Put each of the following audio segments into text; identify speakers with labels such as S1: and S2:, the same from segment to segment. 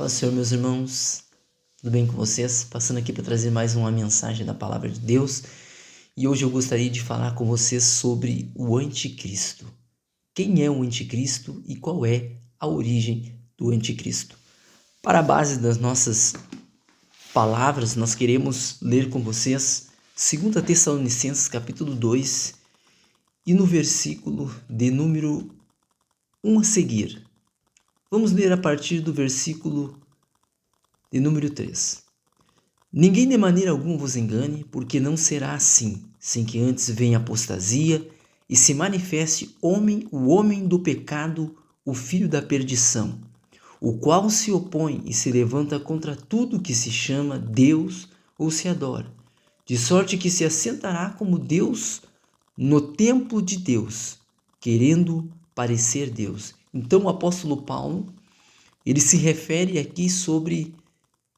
S1: Paz do Senhor, meus irmãos, tudo bem com vocês? Passando aqui para trazer mais uma mensagem da Palavra de Deus. E hoje eu gostaria de falar com vocês sobre o Anticristo. Quem é o Anticristo e qual é a origem do Anticristo? Para a base das nossas palavras, nós queremos ler com vocês 2 Tessalonicenses capítulo 2 e no versículo de número 1 a seguir. Vamos ler a partir do versículo de número 3. Ninguém de maneira alguma vos engane, porque não será assim, sem que antes venha apostasia e se manifeste o homem do pecado, o filho da perdição, o qual se opõe e se levanta contra tudo que se chama Deus ou se adora, de sorte que se assentará como Deus no templo de Deus, querendo parecer Deus. Então o apóstolo Paulo, ele se refere aqui sobre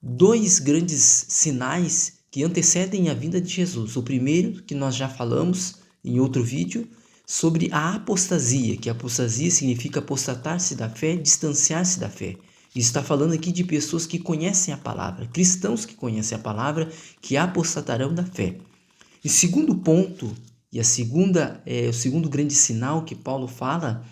S1: dois grandes sinais que antecedem a vinda de Jesus. O primeiro, que nós já falamos em outro vídeo, sobre a apostasia, que a apostasia significa apostatar-se da fé, distanciar-se da fé. Isso está falando aqui de pessoas que conhecem a palavra, cristãos que conhecem a palavra, que apostatarão da fé. E segundo ponto, e o segundo grande sinal que Paulo fala,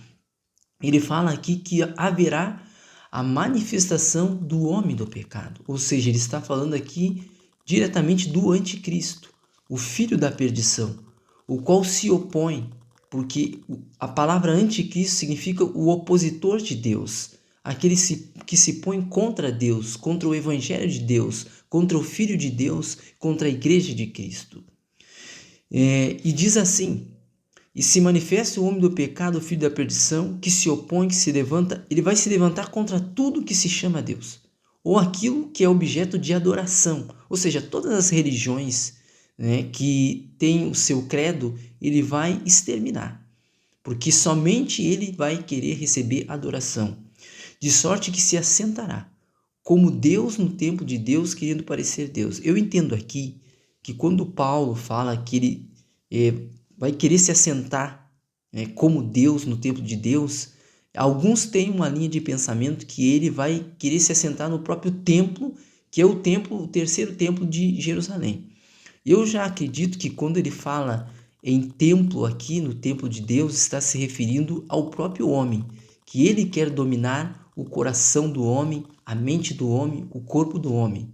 S1: ele fala aqui que haverá a manifestação do homem do pecado. Ou seja, ele está falando aqui diretamente do anticristo, o filho da perdição, o qual se opõe, porque a palavra anticristo significa o opositor de Deus, aquele que se põe contra Deus, contra o evangelho de Deus, contra o filho de Deus, contra a igreja de Cristo. E diz assim: e se manifesta o homem do pecado, o filho da perdição, que se opõe, que se levanta, ele vai se levantar contra tudo que se chama Deus, ou aquilo que é objeto de adoração. Ou seja, todas as religiões, que têm o seu credo, ele vai exterminar, porque somente ele vai querer receber adoração, de sorte que se assentará como Deus no templo de Deus, querendo parecer Deus. Eu entendo aqui que quando Paulo fala que ele vai querer se assentar, como Deus no templo de Deus, alguns têm uma linha de pensamento que ele vai querer se assentar no próprio templo, que é o terceiro templo de Jerusalém. Eu já acredito que quando ele fala em templo aqui, no templo de Deus, está se referindo ao próprio homem, que ele quer dominar o coração do homem, a mente do homem, o corpo do homem.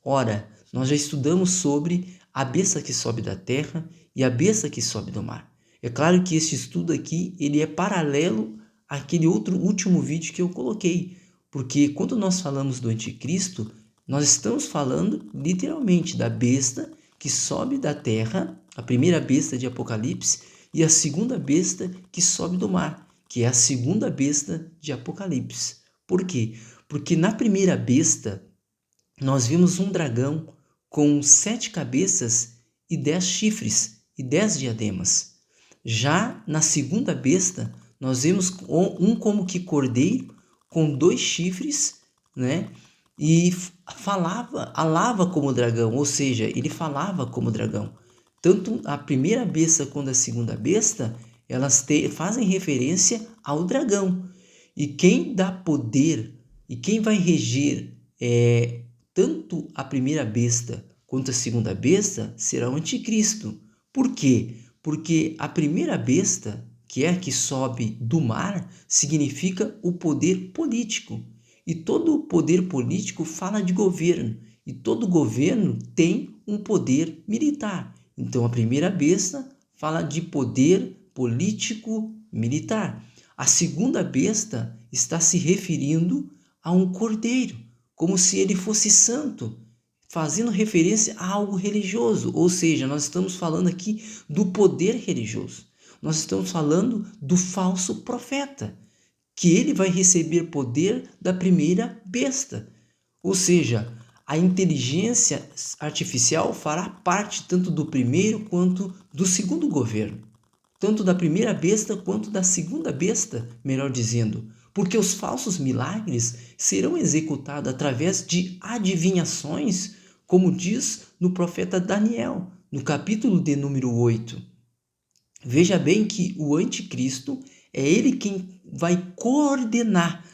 S1: Ora, nós já estudamos sobre a besta que sobe da terra e a besta que sobe do mar. É claro que este estudo aqui ele é paralelo àquele outro último vídeo que eu coloquei, porque quando nós falamos do anticristo, nós estamos falando literalmente da besta que sobe da terra, a primeira besta de Apocalipse, e a segunda besta que sobe do mar, que é a segunda besta de Apocalipse. Por quê? Porque na primeira besta nós vimos um dragão com 7 cabeças e 10 chifres e 10 diademas. Já na segunda besta, nós vemos um como que cordeiro com 2 chifres, e alava como dragão, ou seja, ele falava como dragão. Tanto a primeira besta quanto a segunda besta, elas fazem referência ao dragão. E quem dá poder e quem vai reger tanto a primeira besta quanto a segunda besta será o anticristo. Por quê? Porque a primeira besta, que é a que sobe do mar, significa o poder político. E todo poder político fala de governo. E todo governo tem um poder militar. Então a primeira besta fala de poder político militar. A segunda besta está se referindo a um cordeiro, como se ele fosse santo, fazendo referência a algo religioso. Ou seja, nós estamos falando aqui do poder religioso. Nós estamos falando do falso profeta, que ele vai receber poder da primeira besta. Ou seja, a inteligência artificial fará parte tanto do primeiro quanto do segundo governo. Tanto da primeira besta quanto da segunda besta, melhor dizendo. Porque os falsos milagres serão executados através de adivinhações, como diz no profeta Daniel, no capítulo de número 8. Veja bem que o anticristo é ele quem vai coordenar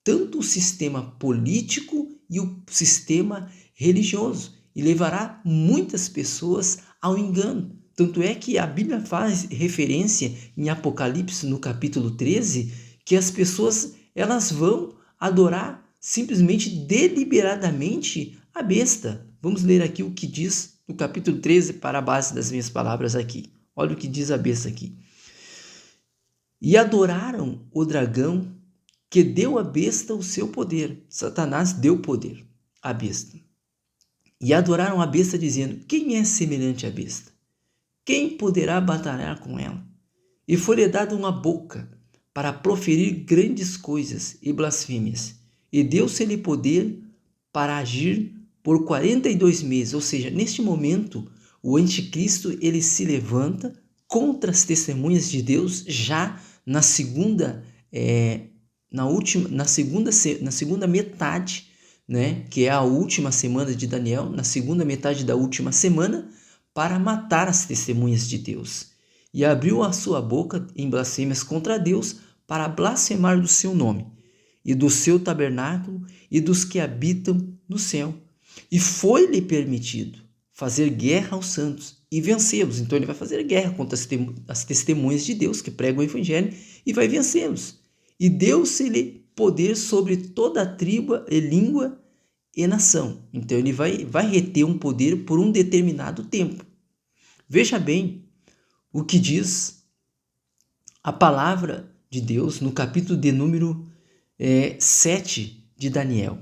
S1: tanto o sistema político e o sistema religioso, e levará muitas pessoas ao engano. Tanto é que a Bíblia faz referência em Apocalipse, no capítulo 13, que as pessoas elas vão adorar simplesmente deliberadamente a besta. Vamos ler aqui o que diz no capítulo 13 para a base das minhas palavras aqui. Olha o que diz a besta aqui. E adoraram o dragão que deu à besta o seu poder. Satanás deu poder à besta. E adoraram a besta dizendo: quem é semelhante à besta? Quem poderá batalhar com ela? E foi-lhe dada uma boca para proferir grandes coisas e blasfêmias. E deu-se-lhe poder para agir por 42 meses. Ou seja, neste momento, o anticristo ele se levanta contra as testemunhas de Deus já na segunda metade, né, que é a última semana de Daniel, na segunda metade da última semana, para matar as testemunhas de Deus. E abriu a sua boca em blasfêmias contra Deus para blasfemar do seu nome, e do seu tabernáculo, e dos que habitam no céu. E foi-lhe permitido fazer guerra aos santos e vencê-los. Então ele vai fazer guerra contra as testemunhas de Deus que pregam o evangelho e vai vencê-los. E deu-se-lhe poder sobre toda a tribo e língua e nação. Então ele vai reter um poder por um determinado tempo. Veja bem o que diz a palavra de Deus no capítulo de número 7 de Daniel.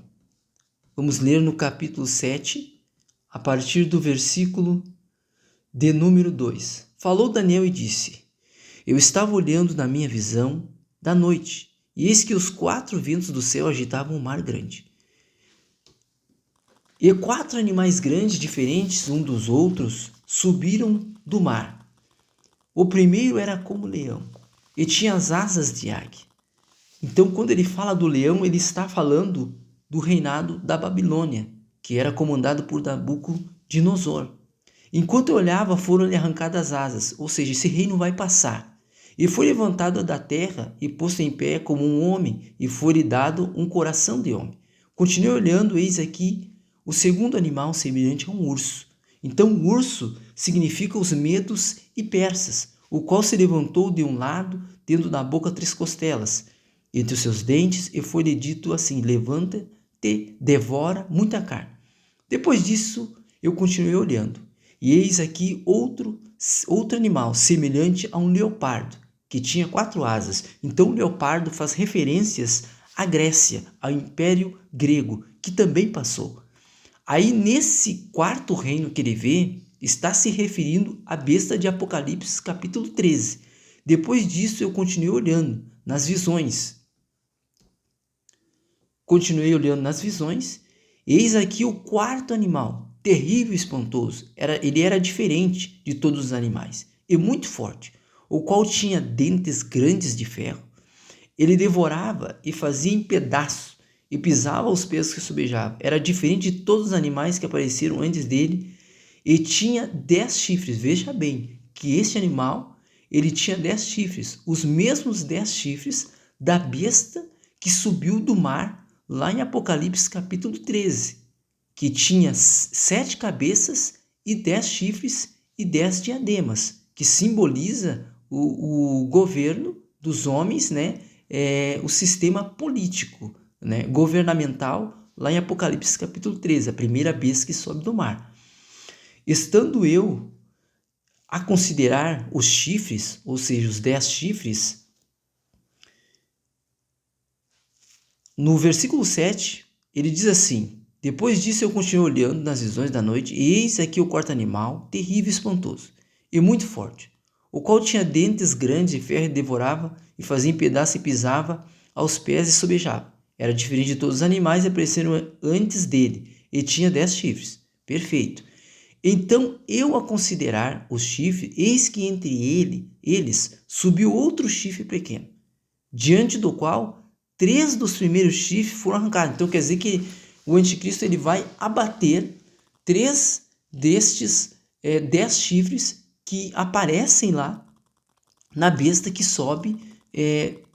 S1: Vamos ler no capítulo 7, a partir do versículo de número 2. Falou Daniel e disse: eu estava olhando na minha visão da noite, e eis que os 4 ventos do céu agitavam o mar grande. E 4 animais grandes, diferentes um dos outros, subiram do mar. O primeiro era como leão, e tinha as asas de águia. Então, quando ele fala do leão, ele está falando do reinado da Babilônia, que era comandado por Nabucodonosor. Enquanto eu olhava, foram-lhe arrancadas as asas, ou seja, esse reino vai passar. E foi levantado da terra e posto em pé como um homem, e foi-lhe dado um coração de homem. Continuei olhando, eis aqui o segundo animal semelhante a um urso. Então, o urso significa os medos e persas, o qual se levantou de um lado, tendo na boca 3 costelas entre os seus dentes, e foi-lhe dito assim: levanta-te, devora muita carne. Depois disso, eu continuei olhando, e eis aqui outro animal, semelhante a um leopardo, que tinha 4 asas. Então, o leopardo faz referências à Grécia, ao Império Grego, que também passou. Aí, nesse 4º reino que ele vê, está se referindo à besta de Apocalipse, capítulo 13. Depois disso, eu continuei olhando nas visões. Eis aqui o 4º animal, terrível e espantoso. Ele era diferente de todos os animais e muito forte, o qual tinha dentes grandes de ferro. Ele devorava e fazia em pedaços e pisava os pés que sobejavam. Era diferente de todos os animais que apareceram antes dele e tinha 10 chifres. Veja bem que este animal ele tinha 10 chifres, os mesmos 10 chifres da besta que subiu do mar lá em Apocalipse capítulo 13, que tinha 7 cabeças e 10 chifres e 10 diademas, que simboliza o governo dos homens, né? O sistema político, né? Governamental, lá em Apocalipse capítulo 13, a primeira besta que sobe do mar. Estando eu a considerar os chifres, ou seja, os 10 chifres, no versículo 7, ele diz assim: depois disso eu continuei olhando nas visões da noite, e eis aqui o 4º animal, terrível e espantoso, e muito forte, o qual tinha dentes grandes de ferro e devorava, e fazia em pedaços e pisava aos pés e sobejava. Era diferente de todos os animais que apareceram antes dele, e tinha 10 chifres. Perfeito. Então eu a considerar os chifres, eis que entre eles subiu outro chifre pequeno, diante do qual 3 dos primeiros chifres foram arrancados. Então quer dizer que o anticristo ele vai abater 3 destes 10 chifres que aparecem lá na besta que sobe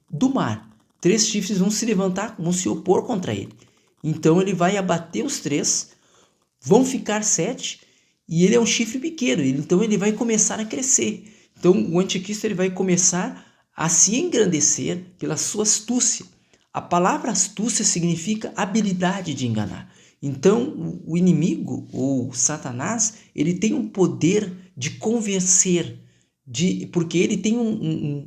S1: do mar. 3 chifres vão se levantar, vão se opor contra ele. Então ele vai abater os 3, vão ficar 7, e ele é um chifre pequeno, então ele vai começar a crescer. Então o anticristo ele vai começar a se engrandecer pela sua astúcia. A palavra astúcia significa habilidade de enganar. Então o inimigo, ou Satanás, ele tem um poder de convencer, porque ele tem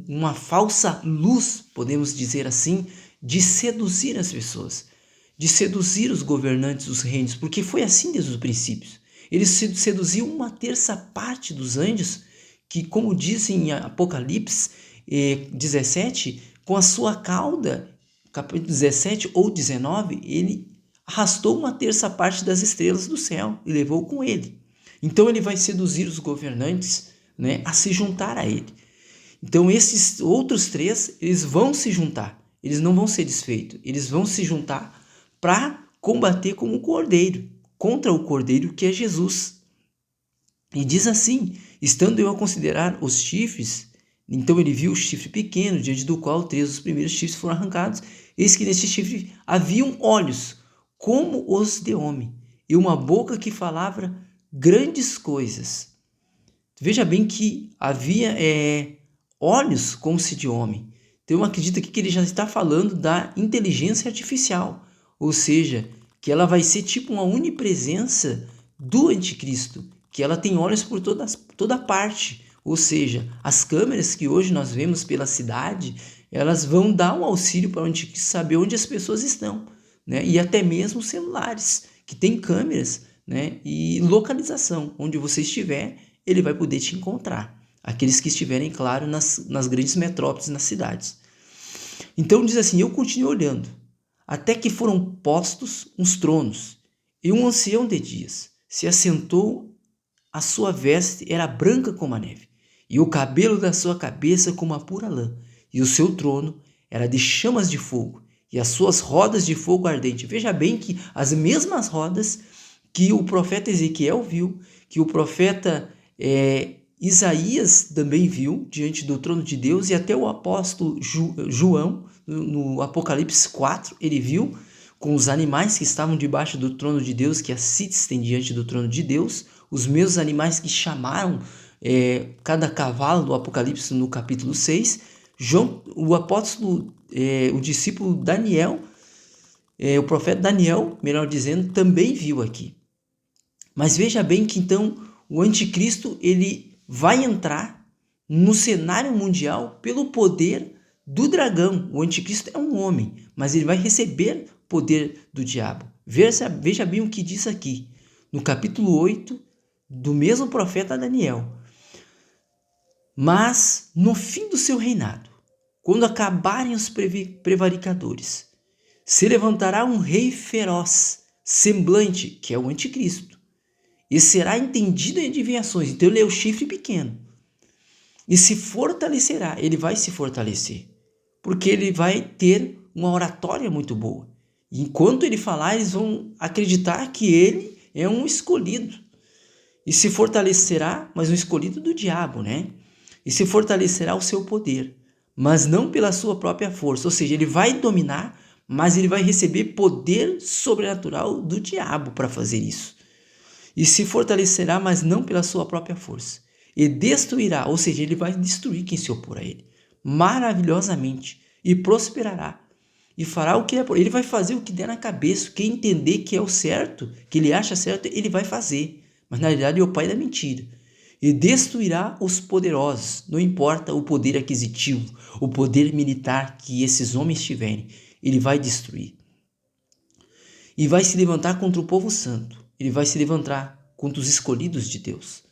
S1: uma falsa luz, podemos dizer assim, de seduzir as pessoas, de seduzir os governantes dos reinos, porque foi assim desde os princípios. Ele seduziu 1/3 dos anjos, que, como dizem em Apocalipse 17, com a sua cauda, capítulo 17 ou 19, ele arrastou 1/3 das estrelas do céu e levou com ele. Então ele vai seduzir os governantes, né, a se juntar a ele. Então esses outros 3, eles vão se juntar, eles não vão ser desfeitos, eles vão se juntar para combater como o cordeiro, contra o cordeiro que é Jesus. E diz assim: estando eu a considerar os chifres, então ele viu o chifre pequeno, diante do qual 3 dos primeiros chifres foram arrancados. Eis que neste chifre haviam olhos, como os de homem, e uma boca que falava grandes coisas. Veja bem que havia olhos como se de homem. Então eu acredito aqui que ele já está falando da inteligência artificial, ou seja, que ela vai ser tipo uma onipresença do anticristo, que ela tem olhos por toda parte, ou seja, as câmeras que hoje nós vemos pela cidade, elas vão dar um auxílio para o anticristo saber onde as pessoas estão, né? E até mesmo celulares, que tem câmeras, né? E localização, onde você estiver, ele vai poder te encontrar. Aqueles que estiverem, claro, nas grandes metrópoles, nas cidades. Então diz assim: eu continuei olhando, até que foram postos uns tronos, e um ancião de dias se assentou, a sua veste era branca como a neve, e o cabelo da sua cabeça como a pura lã, e o seu trono era de chamas de fogo, e as suas rodas de fogo ardente. Veja bem que as mesmas rodas que o profeta Ezequiel viu, que o profeta Isaías também viu diante do trono de Deus, e até o apóstolo João, no Apocalipse 4, ele viu com os animais que estavam debaixo do trono de Deus, que assistem diante do trono de Deus, os mesmos animais que chamaram cada cavalo do Apocalipse no capítulo 6. João, o apóstolo, o discípulo Daniel, o profeta Daniel, melhor dizendo, também viu aqui. Mas veja bem que então o anticristo ele vai entrar no cenário mundial pelo poder do dragão. O anticristo é um homem, mas ele vai receber poder do diabo. Veja bem o que diz aqui, no capítulo 8 do mesmo profeta Daniel. Mas no fim do seu reinado, quando acabarem os prevaricadores, se levantará um rei feroz, semblante, que é o anticristo, e será entendido em adivinhações. Então ele é o chifre pequeno. E se fortalecerá, ele vai se fortalecer, porque ele vai ter uma oratória muito boa. E enquanto ele falar, eles vão acreditar que ele é um escolhido. E se fortalecerá, mas um escolhido do diabo, né? E se fortalecerá o seu poder, mas não pela sua própria força. Ou seja, ele vai dominar, mas ele vai receber poder sobrenatural do diabo para fazer isso. E se fortalecerá, mas não pela sua própria força. E destruirá, ou seja, ele vai destruir quem se opor a ele, maravilhosamente, e prosperará. E fará o que é, ele vai fazer o que der na cabeça. Quem entender que é o certo, que ele acha certo, ele vai fazer. Mas na realidade é o pai da mentira. E destruirá os poderosos, não importa o poder aquisitivo, o poder militar que esses homens tiverem, ele vai destruir. E vai se levantar contra o povo santo, ele vai se levantar contra os escolhidos de Deus.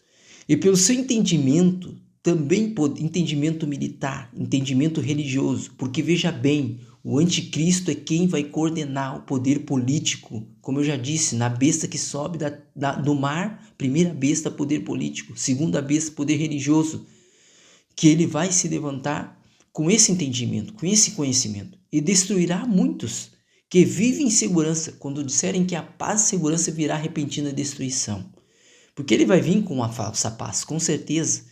S1: E pelo seu entendimento, também entendimento militar, entendimento religioso, porque veja bem, o anticristo é quem vai coordenar o poder político, como eu já disse, na besta que sobe do mar, primeira besta, poder político, segunda besta, poder religioso, que ele vai se levantar com esse entendimento, com esse conhecimento, e destruirá muitos que vivem em segurança, quando disserem que a paz e segurança virá repentina destruição. Porque ele vai vir com uma falsa paz, com certeza.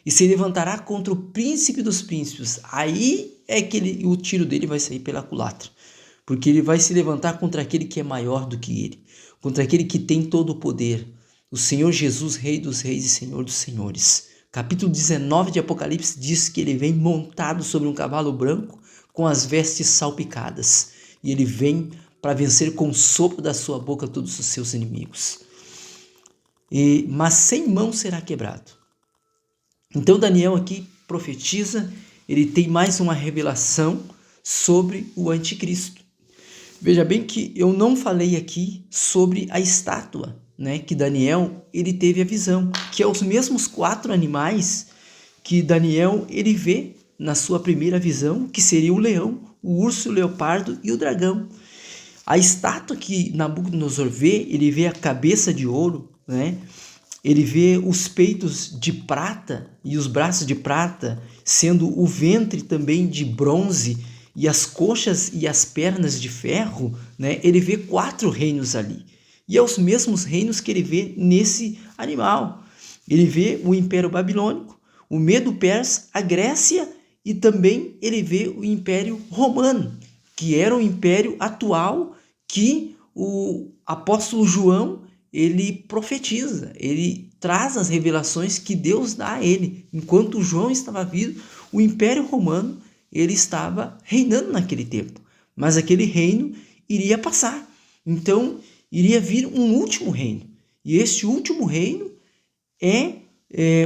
S1: e se levantará contra o príncipe dos príncipes. Aí é que o tiro dele vai sair pela culatra, porque ele vai se levantar contra aquele que é maior do que ele, contra aquele que tem todo o poder, o Senhor Jesus, Rei dos reis e Senhor dos senhores. Capítulo 19 de Apocalipse diz que ele vem montado sobre um cavalo branco com as vestes salpicadas, e ele vem para vencer com o sopro da sua boca todos os seus inimigos. Mas sem mão será quebrado. Então Daniel aqui profetiza, ele tem mais uma revelação sobre o anticristo. Veja bem que eu não falei aqui sobre a estátua, né, que Daniel ele teve a visão, que é os mesmos 4 animais que Daniel ele vê na sua primeira visão, que seria o leão, o urso, o leopardo e o dragão. A estátua que Nabucodonosor vê, ele vê a cabeça de ouro, né? Ele vê os peitos de prata e os braços de prata, sendo o ventre também de bronze e as coxas e as pernas de ferro, né? Ele vê 4 reinos ali. E é os mesmos reinos que ele vê nesse animal. Ele vê o Império Babilônico, o Medo-Persa, a Grécia e também ele vê o Império Romano, que era o império atual que o apóstolo João ele profetiza, ele traz as revelações que Deus dá a ele. Enquanto João estava vivo, o Império Romano ele estava reinando naquele tempo, mas aquele reino iria passar. Então, iria vir um último reino, e este último reino é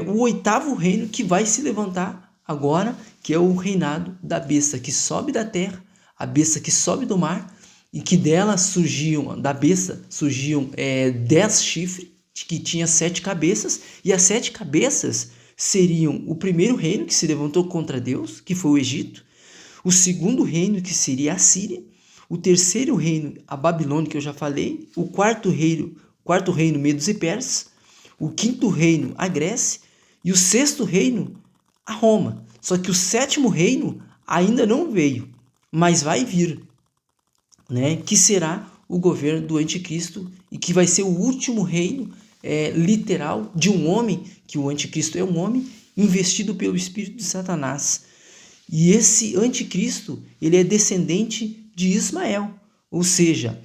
S1: o 8º reino que vai se levantar agora, que é o reinado da besta que sobe da terra, a besta que sobe do mar, e que dela surgiam, da besta surgiam 10 chifres, que tinha 7 cabeças, e as 7 cabeças seriam o primeiro reino que se levantou contra Deus, que foi o Egito, o segundo reino, que seria a Síria, o terceiro reino, a Babilônia, que eu já falei, o quarto reino, Medos e Persas, o 5º reino, a Grécia, e o 6º reino, a Roma. Só que o 7º reino ainda não veio, mas vai vir, né? Que será o governo do anticristo e que vai ser o último reino literal de um homem, que o anticristo é um homem investido pelo espírito de Satanás. E esse anticristo, ele é descendente de Ismael, ou seja,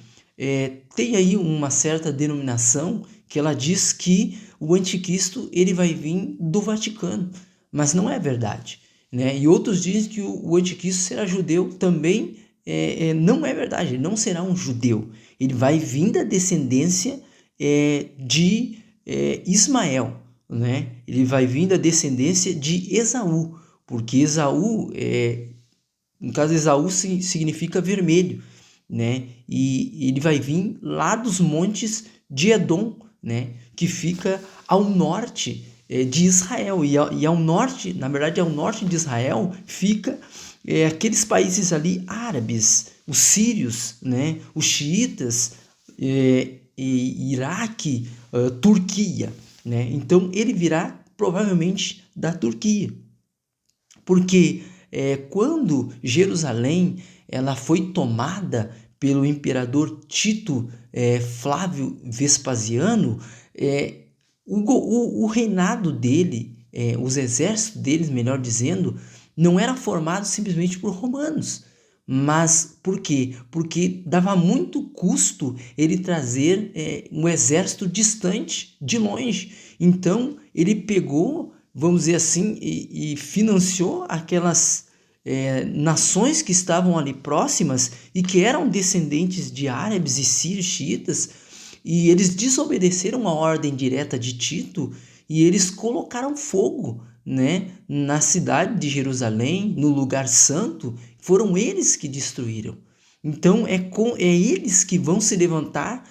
S1: tem aí uma certa denominação que ela diz que o anticristo ele vai vir do Vaticano, mas não é verdade, né? E outros dizem que o anticristo será judeu, também não é verdade, ele não será um judeu, ele vai vir da descendência de Ismael, né? Ele vai vir da descendência de Esaú, porque Esaú, no caso Esaú significa vermelho, né? E ele vai vir lá dos montes de Edom, né? Que fica ao norte de Israel, e ao norte, na verdade ao norte de Israel, fica aqueles países ali árabes, os sírios, né? Os xiitas, Iraque, Turquia, né? Então ele virá provavelmente da Turquia, porque quando Jerusalém ela foi tomada pelo imperador Tito Flávio Vespasiano, o reinado dele, os exércitos deles, melhor dizendo, não era formado simplesmente por romanos. Mas por quê? Porque dava muito custo ele trazer um exército distante, de longe. Então ele pegou, vamos dizer assim, e financiou aquelas nações que estavam ali próximas e que eram descendentes de árabes e sírios xiitas, e eles desobedeceram a ordem direta de Tito e eles colocaram fogo, né, na cidade de Jerusalém, no lugar santo. Foram eles que destruíram. Então é eles que vão se levantar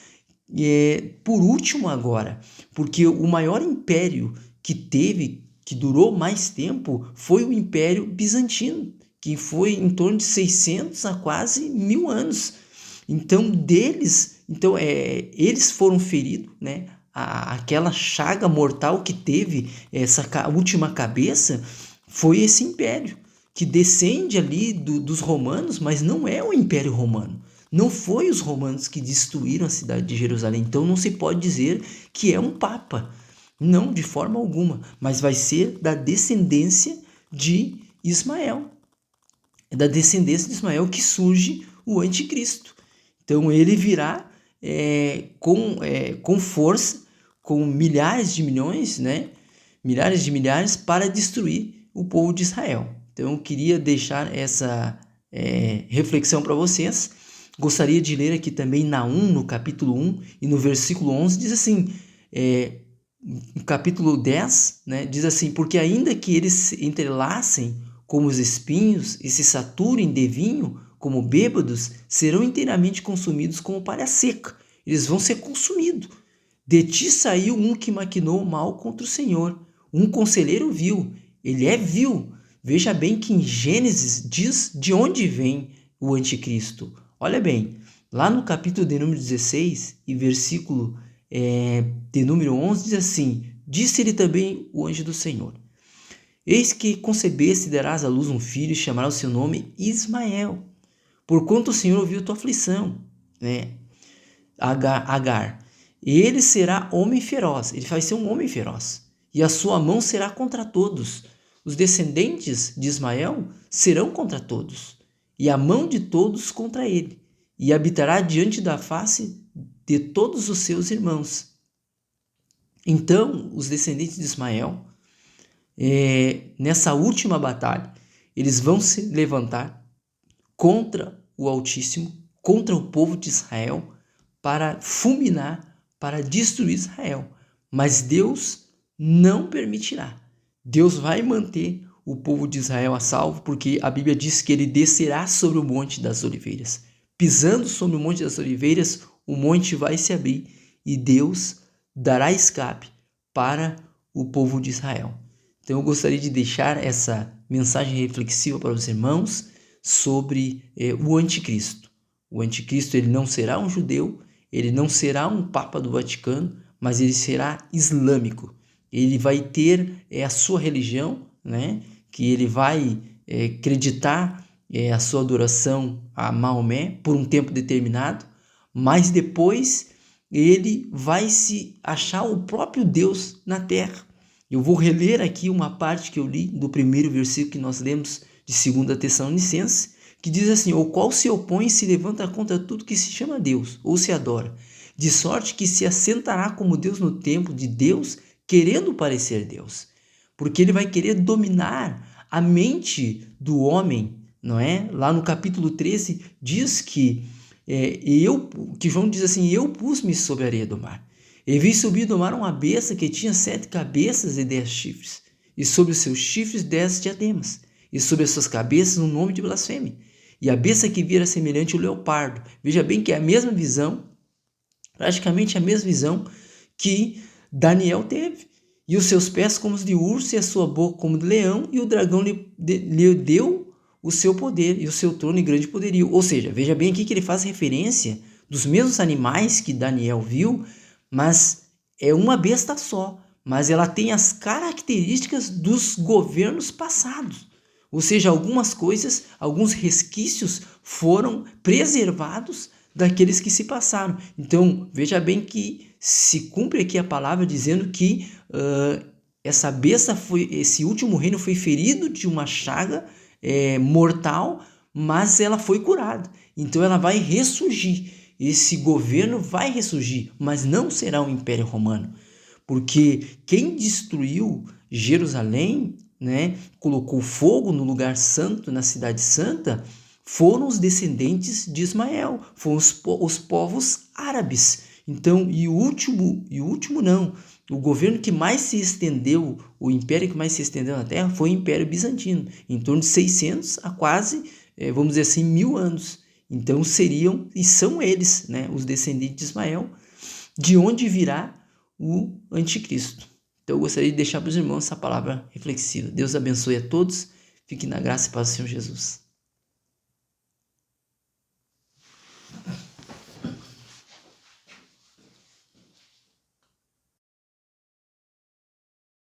S1: por último agora, porque o maior império que durou mais tempo, foi o Império Bizantino, que foi em torno de 600 a quase 1000 anos. Então eles foram feridos, né? Aquela chaga mortal que teve essa última cabeça foi esse império, que descende ali dos romanos, mas não é o Império Romano. Não foi os romanos que destruíram a cidade de Jerusalém, então não se pode dizer que é um papa, Não, de forma alguma, mas vai ser da descendência de Ismael. É da descendência de Ismael que surge o anticristo. Então ele virá com força, com milhares de milhões, né? Milhares de milhares para destruir o povo de Israel. Então eu queria deixar essa reflexão para vocês. Gostaria de ler aqui também Naum, no capítulo 1 e no versículo 11, diz assim, no capítulo 10, né, diz assim, porque ainda que eles se entrelacem como os espinhos e se saturem de vinho como bêbados, serão inteiramente consumidos como palha seca. Eles vão ser consumidos. De ti saiu um que maquinou mal contra o Senhor, um conselheiro vil. Ele é vil. Veja bem que em Gênesis diz de onde vem o anticristo. Olha bem, lá no capítulo de número 16 e versículo de número 11 diz assim, disse-lhe também o anjo do Senhor, eis que concebeste e darás à luz um filho e chamará o seu nome Ismael, porquanto o Senhor ouviu tua aflição, né? Agar. Ele será homem feroz, ele vai ser um homem feroz, e a sua mão será contra todos. Os descendentes de Ismael serão contra todos, e a mão de todos contra ele, e habitará diante da face de todos os seus irmãos. Então, os descendentes de Ismael, nessa última batalha, eles vão se levantar contra o Altíssimo, contra o povo de Israel, para fulminar, para destruir Israel. Mas Deus não permitirá. Deus vai manter o povo de Israel a salvo, porque a Bíblia diz que ele descerá sobre o Monte das Oliveiras. Pisando sobre o Monte das Oliveiras, o monte vai se abrir e Deus dará escape para o povo de Israel. Então eu gostaria de deixar essa mensagem reflexiva para os irmãos sobre o anticristo. O anticristo ele não será um judeu, ele não será um papa do Vaticano, mas ele será islâmico. Ele vai ter a sua religião, né? Que ele vai acreditar a sua adoração a Maomé por um tempo determinado, mas depois ele vai se achar o próprio Deus na terra. Eu vou reler aqui uma parte que eu li do primeiro versículo que nós lemos de 2 Tessalonicenses, que diz assim, o qual se opõe e se levanta contra tudo que se chama Deus, ou se adora, de sorte que se assentará como Deus no templo de Deus, querendo parecer Deus. Porque ele vai querer dominar a mente do homem, não é? Lá no capítulo 13 diz que João diz assim, eu pus-me sobre a areia do mar. E vi subir do mar uma besta que tinha 7 cabeças e 10 chifres, e sobre os seus chifres 10 diademas, e sobre as suas cabeças um nome de blasfêmia. E a besta que vira semelhante ao leopardo. Veja bem que é a mesma visão, praticamente a mesma visão que Daniel teve. E os seus pés como os de urso, e a sua boca como de leão, e o dragão lhe deu o seu poder, e o seu trono e grande poderio. Ou seja, veja bem aqui que ele faz referência dos mesmos animais que Daniel viu, mas é uma besta só, mas ela tem as características dos governos passados. Ou seja, algumas coisas, alguns resquícios foram preservados daqueles que se passaram. Então, veja bem que se cumpre aqui a palavra dizendo que essa besta esse último reino foi ferido de uma chaga mortal, mas ela foi curada. Então ela vai ressurgir. Esse governo vai ressurgir, mas não será o Império Romano, porque quem destruiu Jerusalém, né, colocou fogo no lugar santo, na cidade santa, foram os descendentes de Ismael, foram os povos árabes. Então, o governo que mais se estendeu, o império que mais se estendeu na terra foi o Império Bizantino, em torno de 600 a quase, vamos dizer assim, 1000 anos. Então seriam, e são eles, né, os descendentes de Ismael, de onde virá o anticristo. Então eu gostaria de deixar para os irmãos essa palavra reflexiva. Deus abençoe a todos, fique na graça e paz do Senhor Jesus.